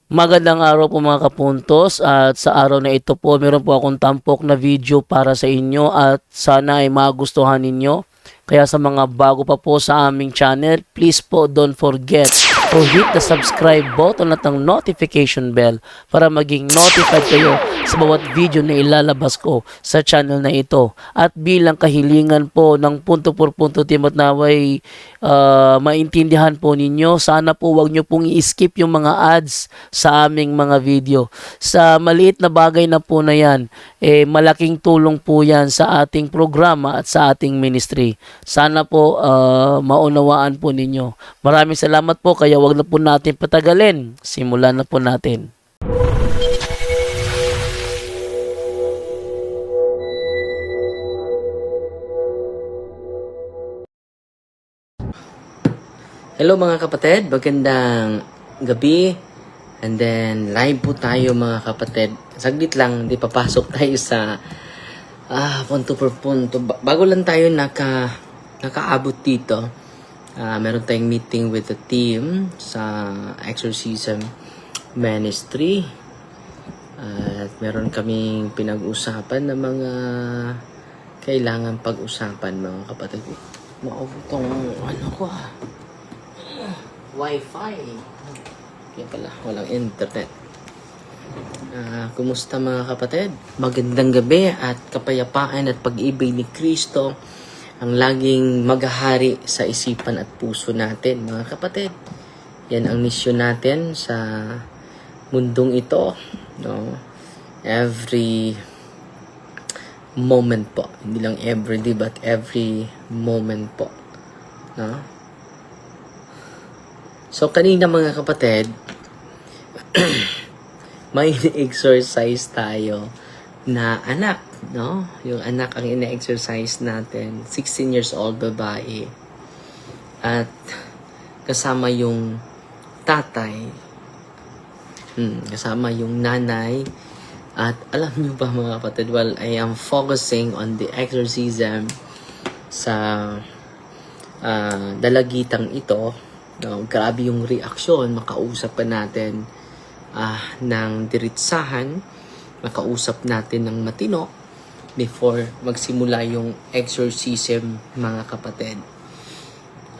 Magandang araw po mga kapuntos, at sa araw na ito po meron po akong tampok na video para sa inyo at sana ay magustuhan ninyo. Kaya sa mga bago pa po sa aming channel, please po don't forget to hit the subscribe button at ang notification bell para maging notified kayo sa bawat video na ilalabas ko sa channel na ito. At bilang kahilingan po ng punto por punto team at naway maintindihan po ninyo, sana po wag nyo pong i-skip yung mga ads sa aming mga video. Sa maliit na bagay na po na yan, malaking tulong po yan sa ating programa at sa ating ministry. Sana po maunawaan po ninyo. Maraming salamat po, kaya wag na po natin patagalin. Simulan na po natin. Hello mga kapatid, magandang gabi. And then live po tayo mga kapatid. Saglit lang, di papasok tayo sa punto per punto. Bago lang tayo nakaabot dito. Meron tayong meeting with the team sa exorcism ministry. At meron kaming pinag-usapan na mga kailangan pag-usapan mga kapatid. Maubo tong ano ko Wi-Fi. Kaya pala, walang internet. Kumusta mga kapatid? Magandang gabi at kapayapaan at pag-ibig ni Kristo ang laging maghahari sa isipan at puso natin mga kapatid. Yan ang misyon natin sa mundong ito. No? Every moment po. Hindi lang every day but every moment po. No? So, kanina mga kapatid, may exercise tayo na anak, no? Yung anak ang ina-exercise natin, 16 years old babae. At kasama yung tatay, kasama yung nanay. At alam nyo ba mga kapatid, while I am focusing on the exorcism sa dalagitang ito, no, grabe yung reaksyon, makausap pa natin ng diritsahan, makausap natin ng matino before magsimula yung exorcism mga kapatid.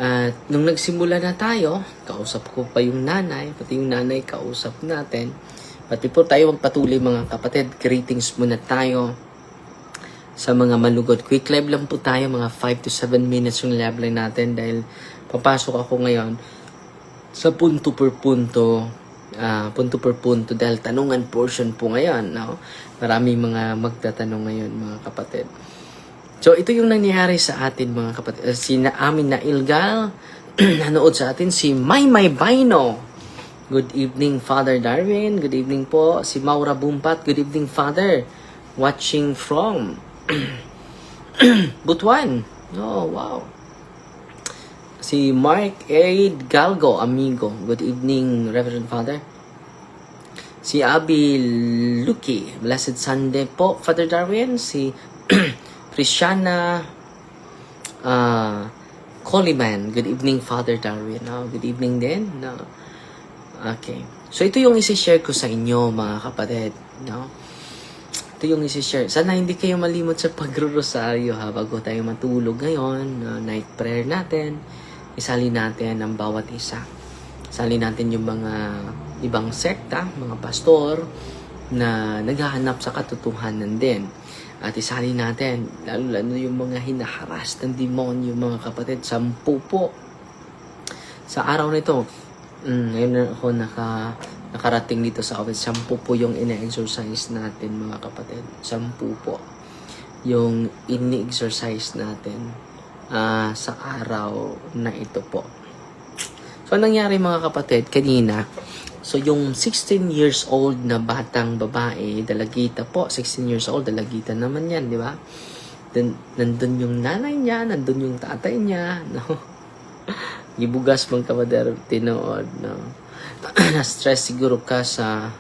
At nung nagsimula na tayo, kausap ko pa yung nanay, pati yung nanay kausap natin. But before tayo magpatuloy mga kapatid, greetings muna tayo sa mga malugod. Quick live lang po tayo, mga 5 to 7 minutes yung live line natin dahil papasok ako ngayon sa punto per punto dahil tanungan portion po ngayon, no? Marami mga magtatanong ngayon mga kapatid. So ito yung nangyayari sa atin mga kapatid. Si Amin na Ilgal nanood sa atin, si Maymay Baino. Good evening Father Darwin, good evening po. Si Maura Bumpat, good evening Father. Watching from Butuan. Oh, wow. Si Mark Aid Galgo, amigo. Good evening, Reverend Father. Si Abby Lucky, Blessed Sunday po, Father Darwin. Si Christiana Coleman, good evening, Father Darwin. Good evening din. No? Okay. So, ito yung isi-share ko sa inyo, mga kapatid. No? Ito yung isi-share. Sana hindi kayo malimot sa pagro-rosaryo bago tayo matulog ngayon. Night prayer natin. Isali natin ang bawat isa. Isali natin yung mga ibang sekta, mga pastor na naghahanap sa katotohanan din. At isali natin, lalo yung mga hinaharas ng demonyo, mga kapatid, 10 po. Sa araw na ito, ngayon na ako nakarating dito sa office, 10 po yung ina-exercise natin, mga kapatid. 10 po yung ini-exercise natin sa araw na ito po. So, anong nangyari mga kapatid kanina? So, yung 16 years old na batang babae, dalagita po, 16 years old, dalagita naman yan, di ba? Nandun yung nanay niya, nandun yung tatay niya, no? Gibugas mong kabader, tinood, no? Na-stress siguro ka sa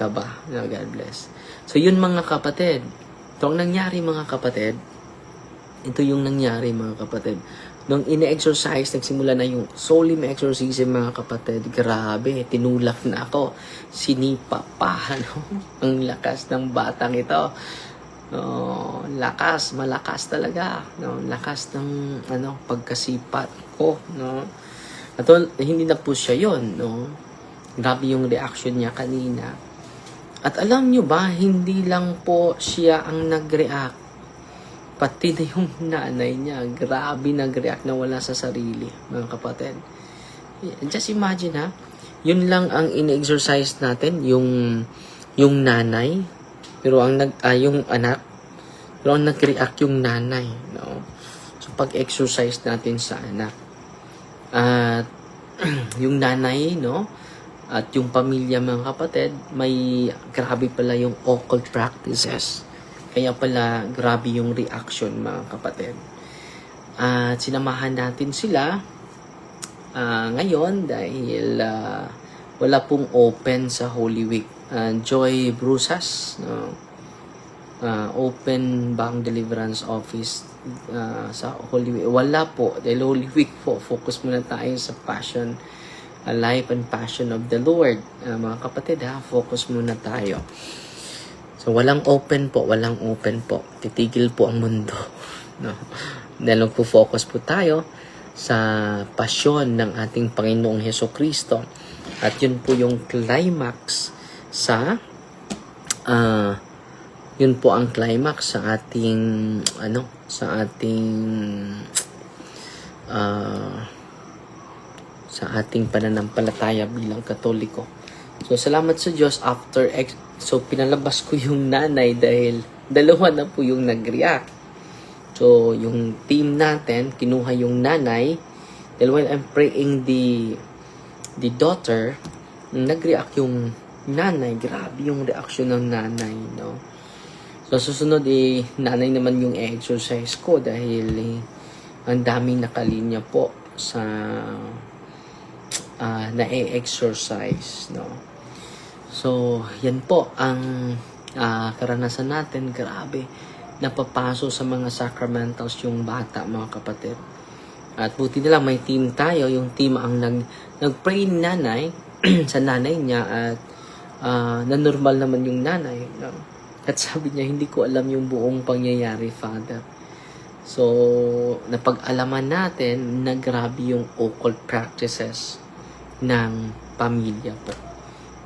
kaba, no? God bless. So, yun mga kapatid. Ito ang nangyari mga kapatid. Ito yung nangyari mga kapatid. Nung ine-exorcise, nagsimula na yung solemn exorcism, mga kapatid. Grabe, tinulak na ako. Sinipa pa, ano? Ang lakas ng batang ito. Malakas talaga. No? Lakas ng pagkasipat ko. No? At hindi na po siya yun. No? Grabe yung reaction niya kanina. At alam nyo ba, hindi lang po siya ang nag-react. Pati na yung nanay niya, grabe nag-react na wala sa sarili, mga kapatid. Just imagine ha, yun lang ang in-exercise natin, yung nanay, pero yung anak, pero ang nag-react yung nanay, no? So pag-exercise natin sa anak. At yung nanay, no? At yung pamilya, mga kapatid, may grabe pala yung occult practices. Kaya pala, grabe yung reaction, mga kapatid. At sinamahan natin sila ngayon dahil wala pong open sa Holy Week. Joy Brusas, open Bank Deliverance Office sa Holy Week. Wala po, dahil Holy Week po, focus muna tayo sa passion, life and passion of the Lord. Mga kapatid ha, focus muna tayo. So, walang open po. Titigil po ang mundo. No? Dahil magpo-focus po tayo sa pasyon ng ating Panginoong Hesukristo. At yun po yung climax sa sa ating pananampalataya bilang Katoliko. So, salamat sa Diyos so, pinalabas ko yung nanay dahil dalawa na po yung nag-react. So, yung team natin, kinuha yung nanay. Dahil while I'm praying the daughter, nag-react yung nanay. Grabe yung reaction ng nanay, no? So, susunod nanay naman yung exercise ko dahil ang daming nakalinya po sa na-exercise, no? So, yan po ang karanasan natin. Grabe, napapaso sa mga sacramentals yung bata, mga kapatid. At buti na lang may team tayo. Yung team ang nag-pray ni nanay sa nanay niya at na-normal naman yung nanay. No? At sabi niya, hindi ko alam yung buong pangyayari, Father. So, napag-alaman natin na grabe yung occult practices ng pamilya po.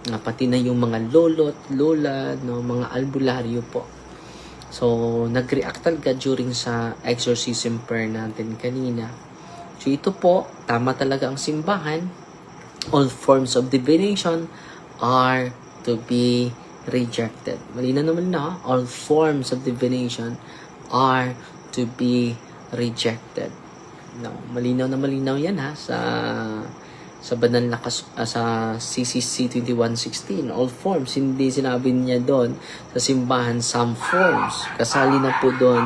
Pati na yung mga lolo't lola, no, mga albularyo po. So, nag-react talaga during sa exorcism prayer natin kanina. So, ito po, tama talaga ang simbahan. All forms of divination are to be rejected. Malinaw naman na, all forms of divination are to be rejected. No, malinaw na malinaw yan ha, sa banal na sa CCC 2116, all forms. Hindi sinabi niya doon sa simbahan some forms. Kasali na po doon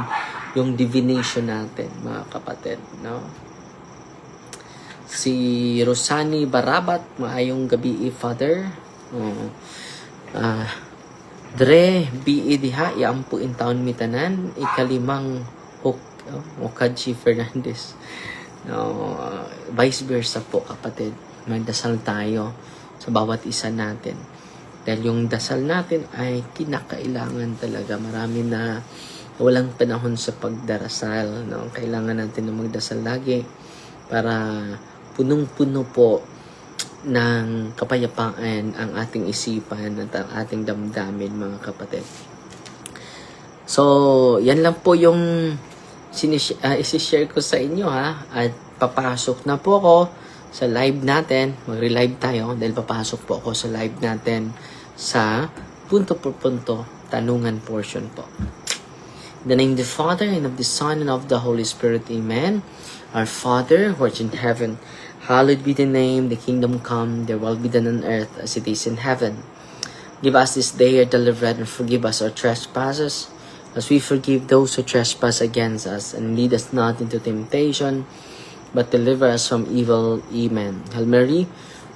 yung divination natin, mga kapatid, no? Si Rosani Barabat, maayong gabi, Father. Dre BE diha iampo in town mitanan ikalimang Okadji Fernandez. No, vice versa po, kapatid. Magdasal tayo sa bawat isa natin. Dahil yung dasal natin ay kinakailangan talaga. Marami na walang panahon sa pagdarasal. No? Kailangan natin na magdasal lagi para punong-puno po ng kapayapaan ang ating isipan at ang ating damdamin, mga kapatid. So, yan lang po yung isi-share ko sa inyo ha. At papasok na po ako sa live natin. Magre-live tayo dahil papasok po ako sa live natin sa punto por punto tanungan portion po. In the name of the Father, and of the Son, and of the Holy Spirit. Amen. Our Father, who art in heaven, hallowed be the name, the kingdom come, their will be done on earth as it is in heaven. Give us this day our daily bread, and forgive us our trespasses, as we forgive those who trespass against us. And lead us not into temptation, but deliver us from evil. Amen. Hail Mary,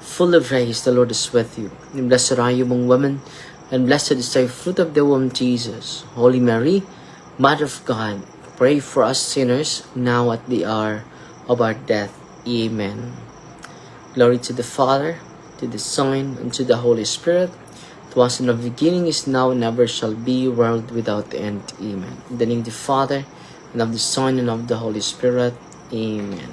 full of grace, the Lord is with you. And blessed are you among women, and blessed is the fruit of the womb, Jesus. Holy Mary, Mother of God, pray for us sinners, now at the hour of our death. Amen. Glory to the Father, to the Son, and to the Holy Spirit. It was in the beginning, is now, and ever shall be, world without end. Amen. In the name of the Father, and of the Son, and of the Holy Spirit. Amen.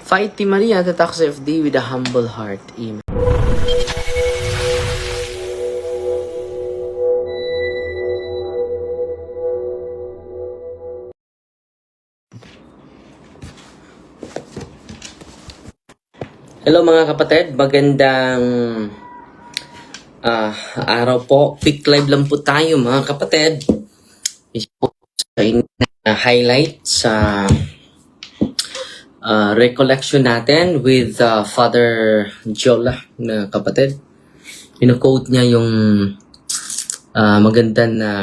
Fight Team Maria, tatak sa FD with a humble heart. Amen. Hello mga kapatid, magandang araw po. Quick live lang po tayo mga kapatid. Highlight sa recollection natin with Father Jola na kapatid. Pino-quote niya yung maganda na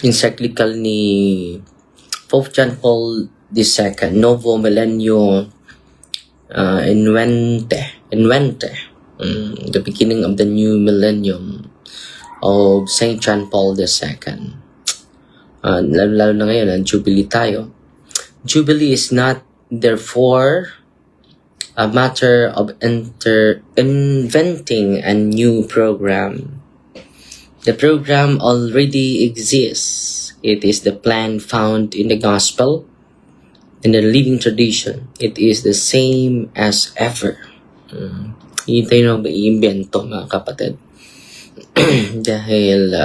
encyclical ni Pope John Paul II, Novo Millennio Invente, the beginning of the new millennium of Saint John Paul II. Lalo na ngayon, ang Jubilee tayo. Jubilee is not, therefore, a matter of inventing a new program. The program already exists. It is the plan found in the gospel, in the living tradition. It is the same as ever. Hindi tayo mag-iimbento, mga kapatid. Dahil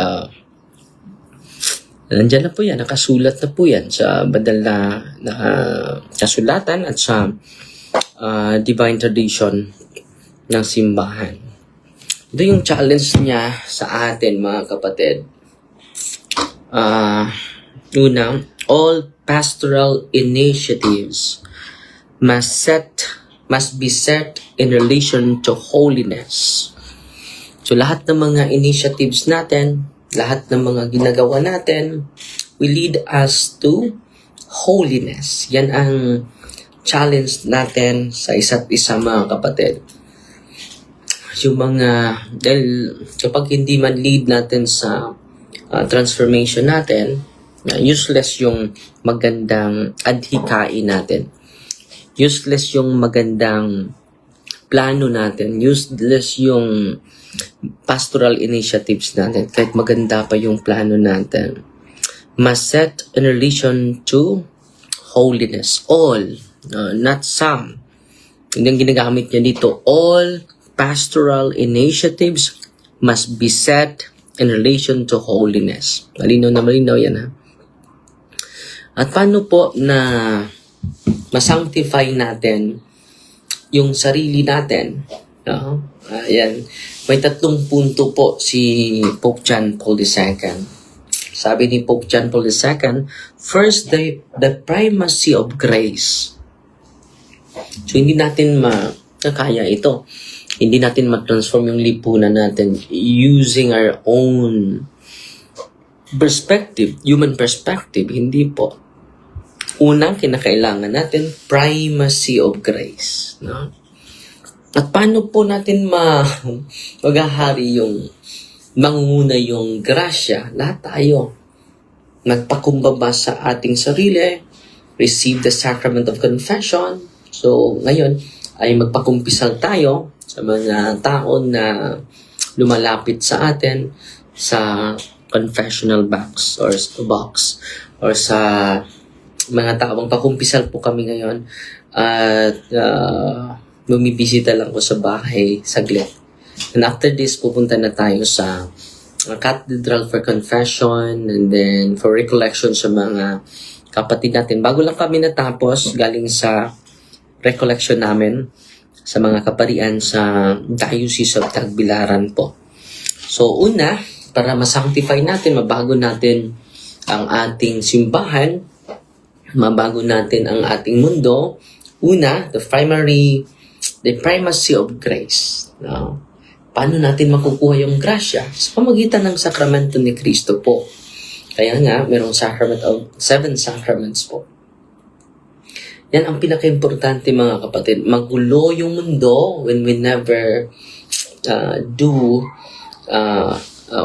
nandiyan na po yan, nakasulat na po yan sa badal na kasulatan at sa divine tradition ng simbahan. Ito yung challenge niya sa atin, mga kapatid. Una, all pastoral initiatives must be set in relation to holiness. So lahat ng mga initiatives natin, lahat ng mga ginagawa natin, will lead us to holiness. Yan ang challenge natin sa isa't isa, mga kapatid. Yung mga, dahil kapag hindi man lead natin sa transformation natin, useless yung magandang adhikain natin. Useless yung magandang plano natin. Useless yung pastoral initiatives natin. Kahit maganda pa yung plano natin. Must set in relation to holiness. All, not some. Hindi ang ginagamit niya dito. All pastoral initiatives must be set in relation to holiness. Malinaw na malinaw yan, ha? At paano po na masanctify natin yung sarili natin? No? Ayan. May 3 punto po si Pope John Paul II. Sabi ni Pope John Paul II, first, the primacy of grace. So, hindi natin makakaya ito. Hindi natin ma-transform yung lipunan natin using our own perspective, human perspective. Hindi po. Unang kinakailangan natin, primacy of grace. No? At paano po natin maghahari yung mangunguna yung grasya? Lahat tayo. Nagpakumbaba sa ating sarili, receive the sacrament of confession. So, ngayon ay magpakumpisal tayo sa mga tao na lumalapit sa atin sa confessional box or sa mga tao. Magpakumpisal po kami ngayon at bumibisita lang ko sa bahay saglit. And after this, pupunta na tayo sa cathedral for confession and then for recollection sa mga kapatid natin. Bago lang kami natapos, galing sa recollection namin sa mga kaparian sa Diocese of Tagbilaran po. So, una, para masanctify natin, mabago natin ang ating simbahan, mabago natin ang ating mundo, una, the primacy of grace. No? Paano natin makukuha yung grasya? Sa pamagitan ng sakramento ni Kristo po. Kaya nga, merong sacrament of 7 sacraments po. Yan ang pinaka-importante, mga kapatid. Magulo yung mundo when we never do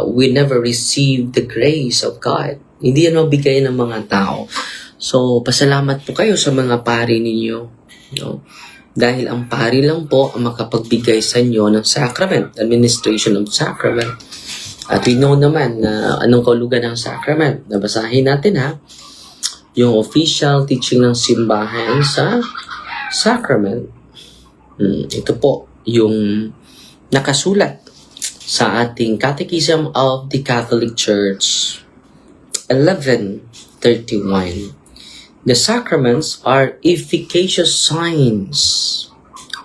we never receive the grace of God. Hindi yan mabigay ng mga tao. So, pasalamat po kayo sa mga pari ninyo. No? Dahil ang pari lang po ang makapagbigay sa inyo ng sacrament, administration of sacrament. At we know naman na anong kahulugan ng sacrament. Nabasahin natin ha, yung official teaching ng simbahan sa sacrament. Ito po yung nakasulat sa ating Catechism of the Catholic Church 1131. The sacraments are efficacious signs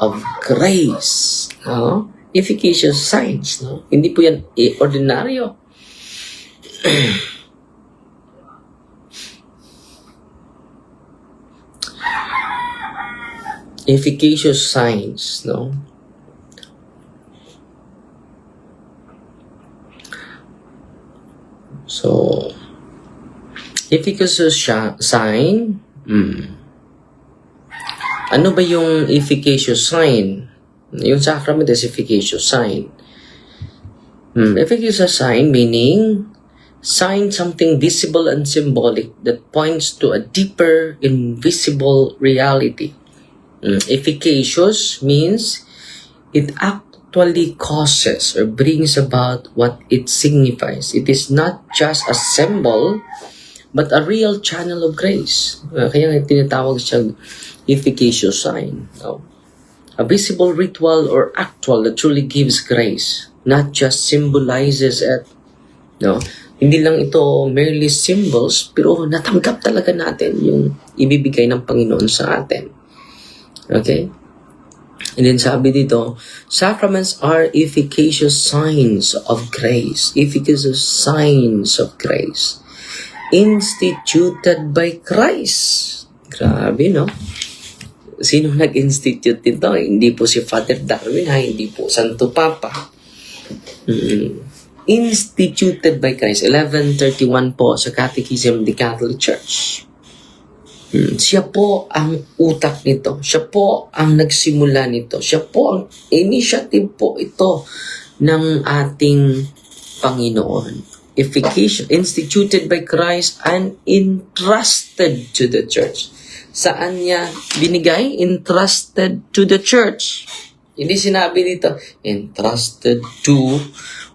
of grace. No? Efficacious signs. No? Hindi po yan ordinaryo. Efficacious signs. No? So, efficacious sign. Ano ba yung efficacious sign? Yung sacrament is efficacious sign. Efficacious sign meaning sign something visible and symbolic that points to a deeper invisible reality. Efficacious means it actually causes or brings about what it signifies. It is not just a symbol but a real channel of grace. Kaya nga tinatawag siyang efficacious sign. No? A visible ritual or actual that truly gives grace, not just symbolizes it. No? Hindi lang ito merely symbols, pero natanggap talaga natin yung ibibigay ng Panginoon sa atin. Okay? And then sabi dito, sacraments are efficacious signs of grace. Efficacious signs of grace. Instituted by Christ. Grabe, no? Sino nag-institute nito? Hindi po si Father Darwin, ha? Hindi po Santo Papa. Instituted by Christ. 1131 po sa Catechism of the Catholic Church. Siya po ang utak nito. Siya po ang nagsimula nito. Siya po ang initiative po ito ng ating Panginoon. Efficacious, instituted by Christ and entrusted to the church. Saan niya binigay? Entrusted to the church. Hindi sinabi dito, entrusted to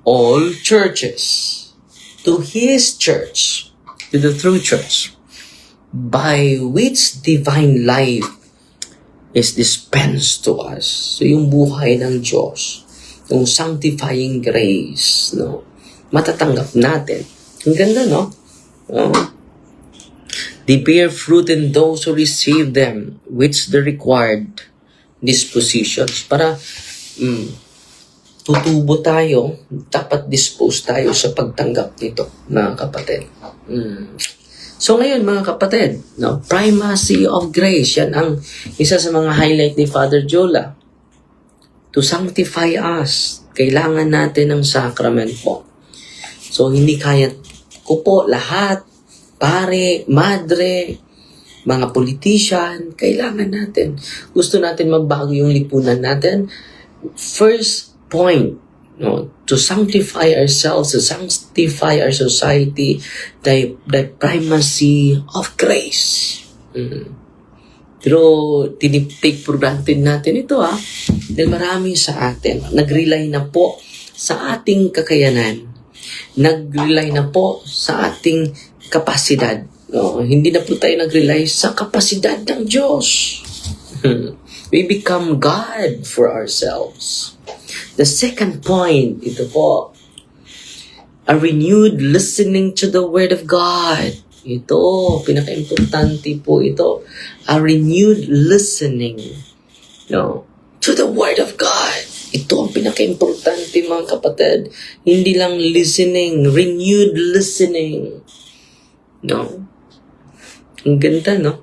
all churches. To His church. To the true church. By which divine life is dispensed to us. So yung buhay ng Diyos, yung sanctifying grace, no? Matatanggap natin. Ang ganda, no? They bear fruit in those who receive them, which the required dispositions. Para tutubo tayo, dapat dispose tayo sa pagtanggap nito, mga kapatid. So ngayon, mga kapatid, no, primacy of grace, yan ang isa sa mga highlight ni Father Jola. To sanctify us, kailangan natin ng sacrament po. So, hindi kaya ko po lahat, pare, madre, mga politician, kailangan natin. Gusto natin magbago yung lipunan natin. First point, no, to sanctify ourselves, to sanctify our society, the primacy of grace. Pero, tinitake for granted natin ito, dahil marami sa atin, nag-rely na po sa ating kakayanan. Nag-rely na po sa ating kapasidad. No? Hindi na po tayo nag-rely sa kapasidad ng Diyos. We become God for ourselves. The second point, ito po, a renewed listening to the Word of God. Ito, pinaka-importante po ito. A renewed listening, no, to the Word of God. Ito ang pinaka-importante, mga kapatid. Hindi lang listening, renewed listening. No? Ang ganda, no?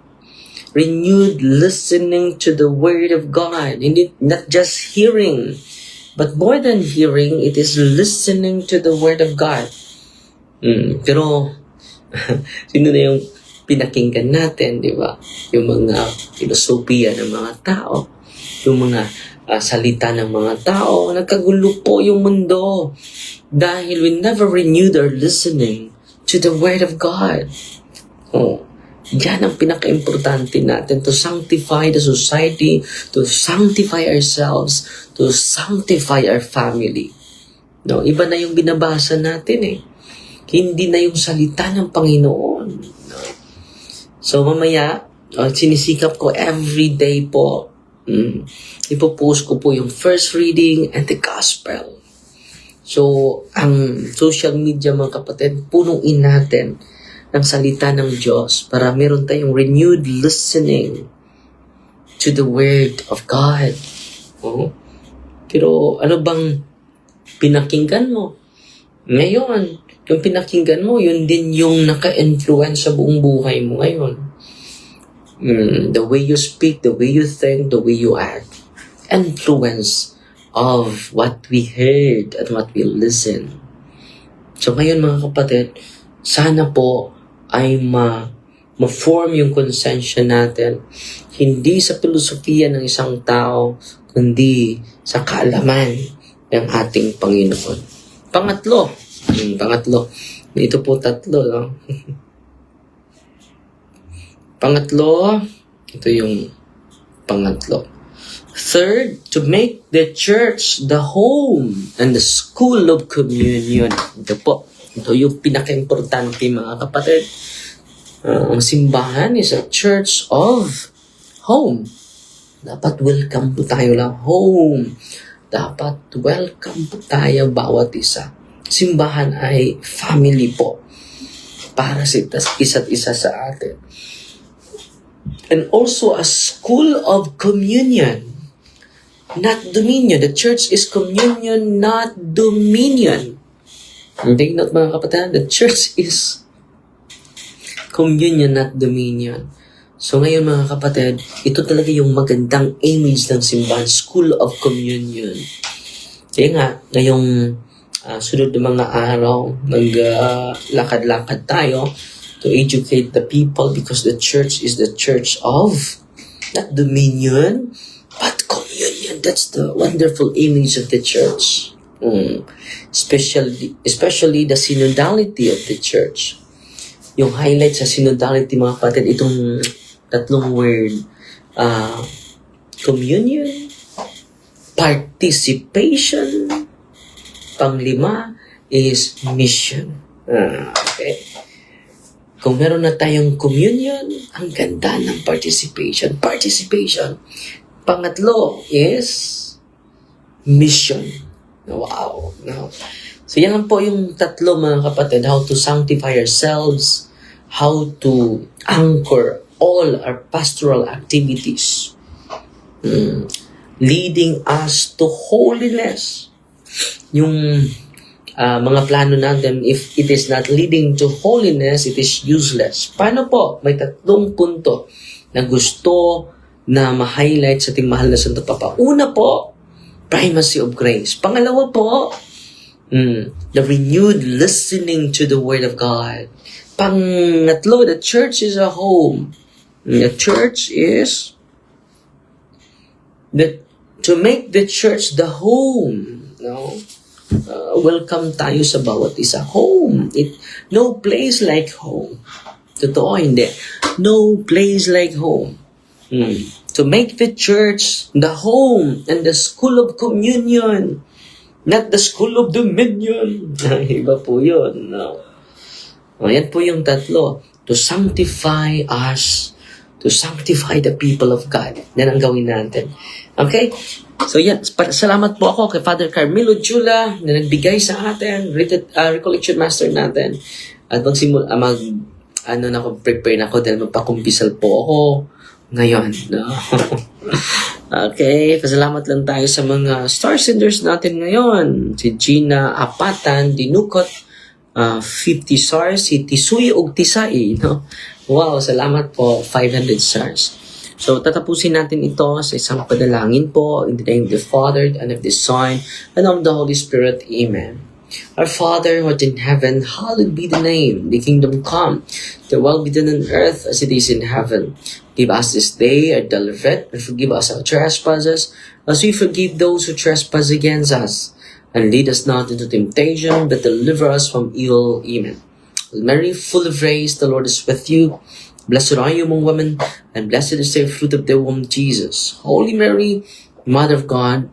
Renewed listening to the Word of God. Hindi, not just hearing, but more than hearing, it is listening to the Word of God. Pero, sino na yung pinakinggan natin, di ba? Yung mga filosofiya ng mga tao, yung mga salita ng mga tao. Nagkagulo po yung mundo dahil we never renewed our listening to the Word of God. Yan ang pinaka-importante natin, to sanctify the society, to sanctify ourselves, to sanctify our family. No, iba na yung binabasa natin eh. Hindi na yung salita ng Panginoon. No? So mamaya, sinisikap ko every day po. Ipopost ko po yung first reading and the gospel. So, ang social media mga kapatid, punuin natin ng salita ng Diyos para meron tayong renewed listening to the Word of God. Pero ano bang pinakinggan mo? Ngayon, yung pinakinggan mo, yun din yung naka-influence sa buong buhay mo ngayon. The way you speak, the way you think, the way you act. Influence of what we heard and what we listen. So ngayon mga kapatid, sana po ay ma-form yung konsensya natin, hindi sa filosofiya ng isang tao, kundi sa kaalaman ng ating Panginoon. Pangatlo, ito po tatlo, no? Pangatlo, ito yung pangatlo. Third, to make the church the home and the school of communion. Ito po. Ito yung pinaka-importante mga kapatid. Ang simbahan is a church of home. Dapat welcome po tayo lang. Home. Dapat welcome po tayo bawat isa. Simbahan ay family po. Para sa isa't isa sa atin. And also a school of communion. Not dominion. The church is communion, not dominion. Take note mga kapatid, the church is communion, not dominion. So ngayon mga kapatid, ito talaga yung magandang image ng simbahan, school of communion. Kaya nga, ngayong sunod na mga araw, naglakad-lakad tayo to educate the people because the church is the church of not dominion, but communion. That's the wonderful image of the church. Especially the synodality of the church. Yung highlight sa synodality mga kapatid, itong tatlong word, communion, participation, panglima is mission. Okay. Kung meron na tayong communion, ang ganda ng participation. Pangatlo is mission. Wow. No. So yan lang po yung tatlo mga kapatid. How to sanctify ourselves. How to anchor all our pastoral activities. Leading us to holiness. Yung mga plano natin, if it is not leading to holiness, it is useless. Paano po? May tatlong punto na gusto na ma-highlight sa ating mahal na Santo Papa. Una po, primacy of grace. Pangalawa po, the renewed listening to the Word of God. Pangatlo, the church is a home. The church is to make the church the home. No? Welcome tayo sa bawat isa. Home. No place like home. Totoo, hindi. No place like home. To make the church the home and the school of communion. Not the school of dominion. Iba po yun. No? Yan po yung tatlo. To sanctify us. To sanctify the people of God. Yan ang gawin natin. Okay? So yan, salamat po ako kay Father Carmelo Chula na nagbigay sa atin, recollection master natin. At prepare na ako dahil magpakumpisal po ako ngayon. No? Okay, pasalamat lang tayo sa mga star senders natin ngayon. Si Gina Apatan, Dinukot, 50 stars, si Tisuy og Tisay. No? Wow, salamat po, 500 stars. So, tatapusin natin ito sa isang padalangin po in the name of the Father, and of the Son, and of the Holy Spirit. Amen. Our Father, who art in heaven, hallowed be the name. The kingdom come, the will be done on earth as it is in heaven. Give us this day our daily bread, and forgive us our trespasses, as we forgive those who trespass against us. And lead us not into temptation, but deliver us from evil. Amen. Hail Mary, full of grace, the Lord is with you. Blessed are you among women, and blessed is the fruit of the womb, Jesus. Holy Mary, Mother of God,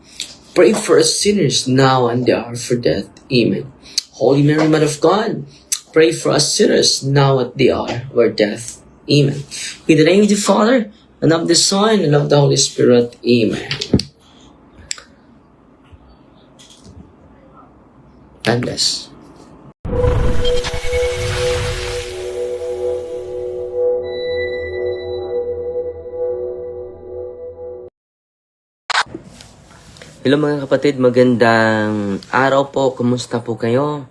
pray for us sinners now and the hour of our death. Amen. Holy Mary, Mother of God, pray for us sinners now at the hour of our death. Amen. In the name of the Father, and of the Son, and of the Holy Spirit. Amen. God bless. Hello mga kapatid, magandang araw po. Kumusta po kayo?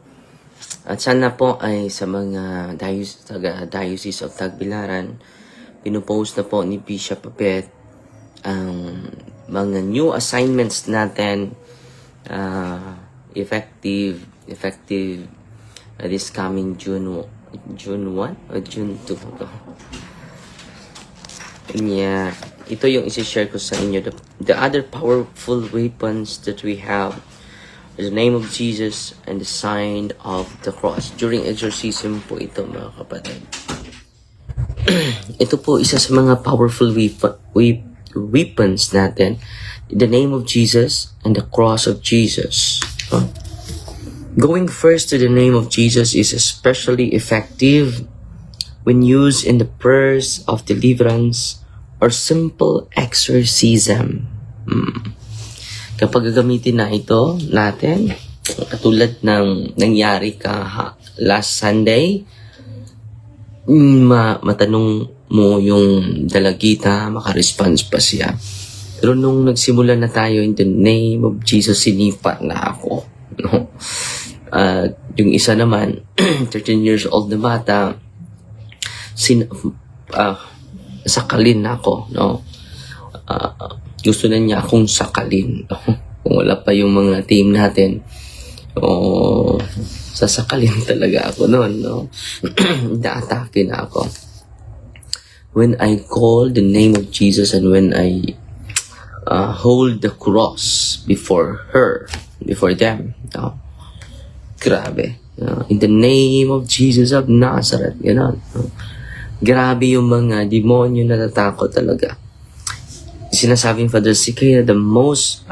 At sana po ay sa mga Diocese of Tagbilaran, pinupost na po ni Bishop Papet ang mga new assignments natin effective this coming June 1 o June 2. Yeah. Ito yung isi-share ko sa inyo. The other powerful weapons that we have is the name of Jesus and the sign of the cross. During exorcism po ito mga kapatid. Ito po isa sa mga powerful weapons natin. The name of Jesus and the cross of Jesus. Going first to the name of Jesus is especially effective when used in the prayers of deliverance or simple exorcism. Kapag gagamitin na ito natin, katulad ng nangyari last Sunday, matanong mo yung dalagita, makaresponse pa siya. Pero nung nagsimula na tayo, in the name of Jesus, sinipa na ako. No? Yung isa naman, 13 years old na bata, sakalin na ako, no? Gusto na niya akong sakalin, no? Kung wala pa yung mga team natin, sasakalin talaga ako noon, no? Daatake na ako. When I call the name of Jesus and when I hold the cross before them, no? Grabe. In the name of Jesus of Nazareth, gano'n, no? Grabe yung mga demonyo na natakot talaga. Sinasabing Father Sikaya, the most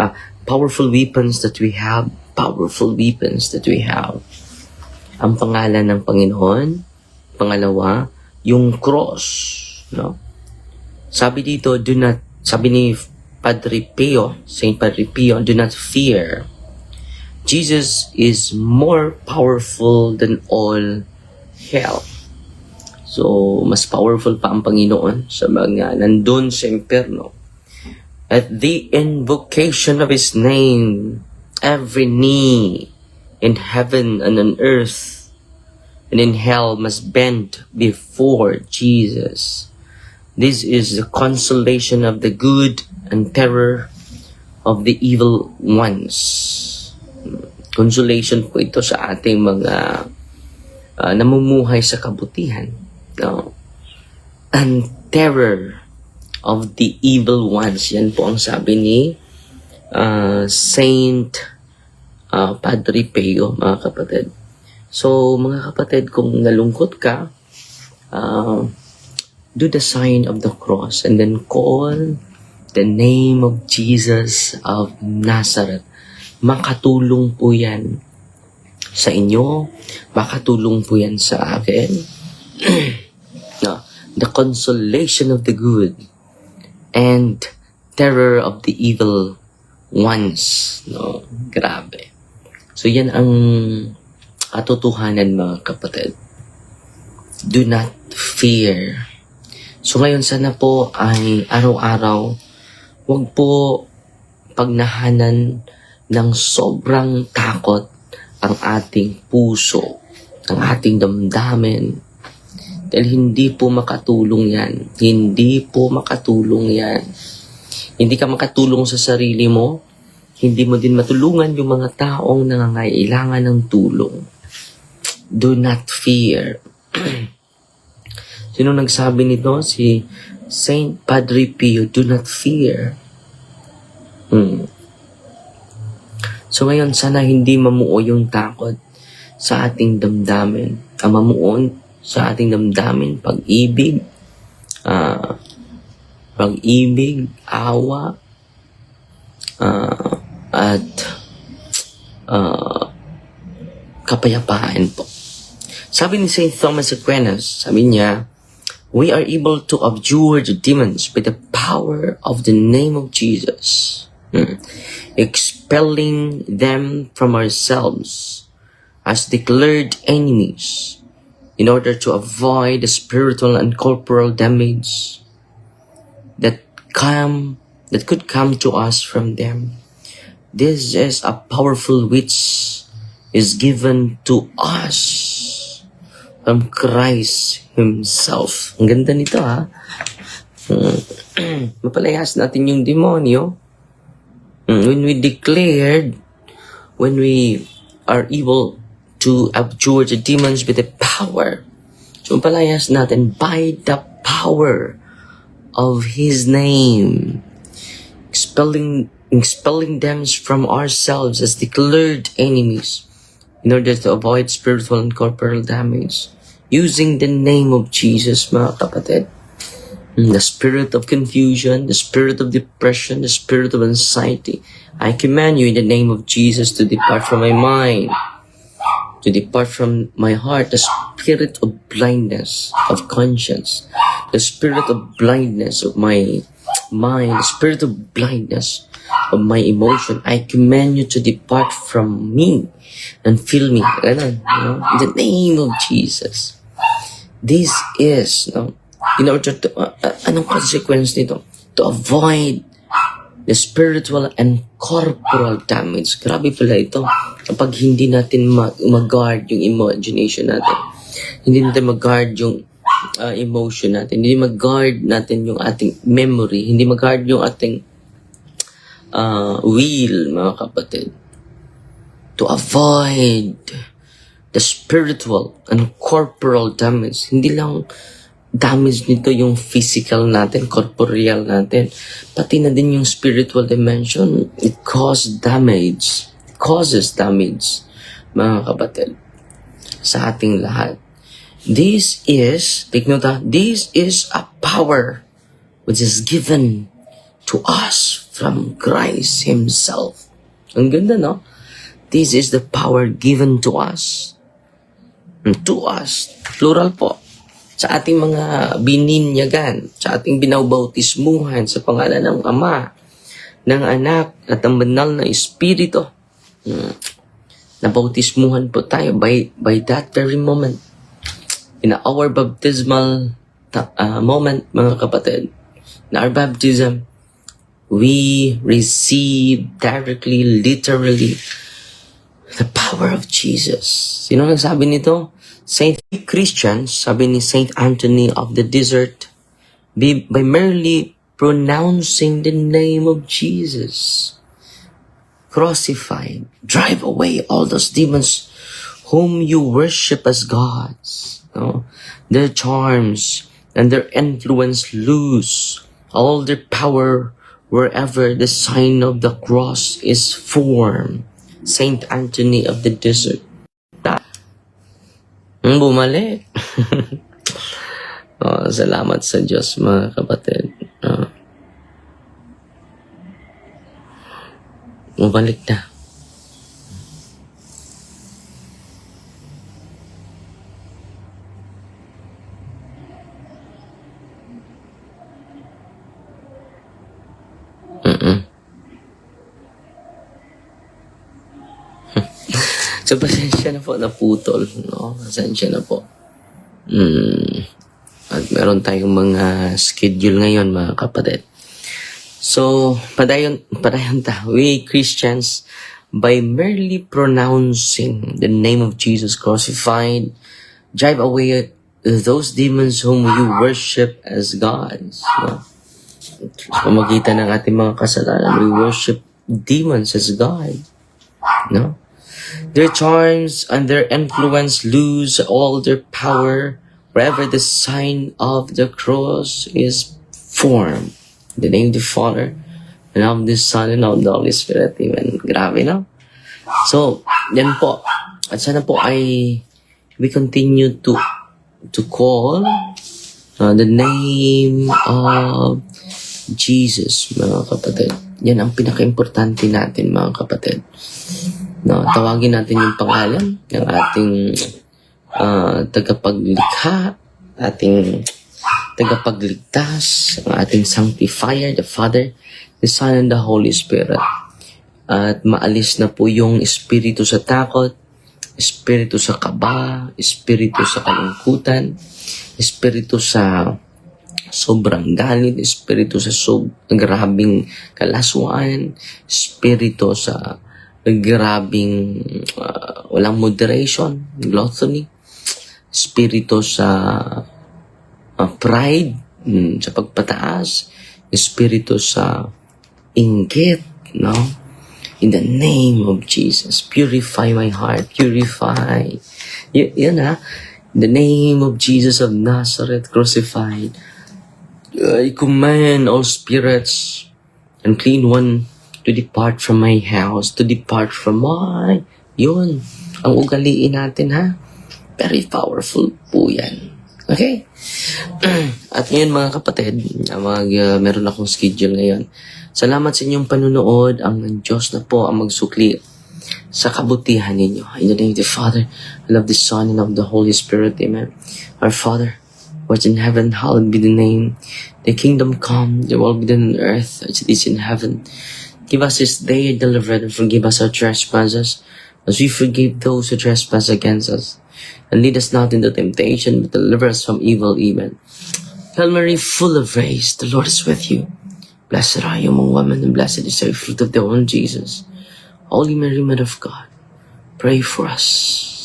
powerful weapons that we have, ang pangalan ng Panginoon. Pangalawa, yung cross, no? Sabi dito, sabi ni Padre Pio, Saint Padre Pio, do not fear. Jesus is more powerful than all hell. So, mas powerful pa ang Panginoon sa mga nandun sa impyerno. At the invocation of His name, every knee in heaven and on earth and in hell must bend before Jesus. This is the consolation of the good and terror of the evil ones. Consolation po ito sa ating mga namumuhay sa kabutihan. No? And terror of the evil ones. Yan po ang sabi ni Saint Padre Pio, mga kapatid. So, mga kapatid, kung nalungkot ka, do the sign of the cross and then call the name of Jesus of Nazareth. Makatulong po yan sa inyo, makatulong po yan sa akin. No, the consolation of the good and terror of the evil ones. No, grabe. So yan ang katotohanan, mga kapatid. Do not fear. So ngayon sana po ay araw-araw, huwag po pagnahanan ng sobrang takot ang ating puso, ang ating damdamin. Dahil hindi po makatulong yan. Hindi po makatulong yan. Hindi ka makatulong sa sarili mo. Hindi mo din matulungan yung mga taong nangangailangan ng tulong. Do not fear. Sino nagsabi nito? Si Saint Padre Pio, do not fear. So ngayon, sana hindi mamuo yung takot sa ating damdamin. Mamuon sa ating damdamin, pag-ibig, awa, at kapayapaan po. Sabi ni Saint Thomas Aquinas, sabi niya, we are able to abjure the demons by the power of the name of Jesus, expelling them from ourselves as declared enemies in order to avoid the spiritual and corporal damage that could come to us from them. This is a powerful which is given to us from Christ Himself. Ang ganda nito, ha? Mapalayas natin yung demonyo. When we are able to abjure the demons with the power, so mapalayas natin by the power of His name, expelling them from ourselves as declared enemies in order to avoid spiritual and corporal damage, using the name of Jesus, mga kapatid. The spirit of confusion, the spirit of depression, the spirit of anxiety, I command you in the name of Jesus to depart from my mind, to depart from my heart. The spirit of blindness of conscience, the spirit of blindness of my mind, the spirit of blindness of my emotion, I command you to depart from me and fill me. In the name of Jesus. This is, in order to, anong consequence nito? To avoid the spiritual and corporal damage. Grabe pala ito. Kapag hindi natin mag-guard yung imagination natin, hindi natin mag-guard yung emotion natin, hindi mag-guard natin yung ating memory, hindi mag-guard yung ating will, mga kapatid, to avoid the spiritual and corporal damage. Hindi lang damage nito yung physical natin, corporeal natin, pati na din yung spiritual dimension. It causes damage, mga kapatid, sa ating lahat. This is, take note, this is a power which is given to us from Christ Himself. Ang ganda, no? This is the power given to us. To us, plural po. Sa ating mga bininyagan, sa ating binabautismuhan sa pangalan ng Ama, ng Anak, at ng Banal na Espiritu. Nabautismuhan po tayo by that very moment. In our baptismal moment, mga kapatid, in our baptism, we receive directly, literally, the power of Jesus. Sino nagsabi nito? Saint Christians, sabi ni Saint Anthony of the Desert, by merely pronouncing the name of Jesus, crucified, drive away all those demons whom you worship as gods. Their charms and their influence lose all their power wherever the sign of the cross is formed. Saint Anthony of the Desert. Bumalik. Salamat sa Diyos, mga kapatid. Bumalik na. So, pasensya na po, naputol. Pasensya na po. At meron tayong mga schedule ngayon, mga kapatid. So, padayon ta. We Christians, by merely pronouncing the name of Jesus crucified, drive away those demons whom you worship as gods. Sa pamagitan ng ating mga kasalanan, we worship demons as God. Their charms and their influence lose all their power wherever the sign of the cross is form. In the name of the Father, and of the Son, and of the Holy Spirit. Amen. Grabe, no? So, yan po. At sana po ay we continue to call the name of Jesus, mga kapatid. Yan ang pinaka-importante natin, mga kapatid. No, tawagin natin yung pangalan ng ating tagapaglikha, ating tagapagligtas, ang ating sanctifier, the Father, the Son, and the Holy Spirit. At maalis na po yung espiritu sa takot, espiritu sa kaba, espiritu sa kalungkutan, espiritu sa sobrang galit, espiritu sa grabing kalaswaan, espiritu sa grabing walang moderation, gluttony, espiritu sa pride, sa pagpataas, espiritu sa inggit, no? In the name of Jesus, purify my heart, purify. Yan ha. In the name of Jesus of Nazareth, crucified, I command all spirits and clean one to depart from my house, to depart from my... Yun, ang ugaliin natin ha. Very powerful po yan. Okay? At ngayon mga kapatid, meron akong schedule ngayon. Salamat sa inyong panunood. Ang Diyos na po ang magsukli sa kabutihan ninyo. In the name of the Father, and of the Son, and of the Holy Spirit. Amen. Our Father, who art in heaven, hallowed be the name. The kingdom come, the will be done on earth as it is in heaven. Give us this day our daily bread, and forgive us our trespasses, as we forgive those who trespass against us. And lead us not into temptation, but deliver us from evil. Amen. Hail Mary, full of grace, the Lord is with you. Blessed are you among women, and blessed is the fruit of the womb, Jesus. Holy Mary, Mother of God, pray for us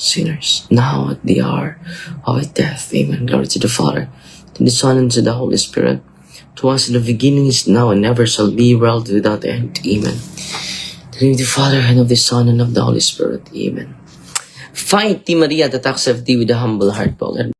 sinners, now at the hour of our death. Amen. Glory to the Father, to the Son, and to the Holy Spirit. To us in the beginning is now, and never shall be, world without end. Amen. In the name of the Father, and of the Son, and of the Holy Spirit. Amen. Fight, Team Maria, that accept thee with a humble heart, Paul.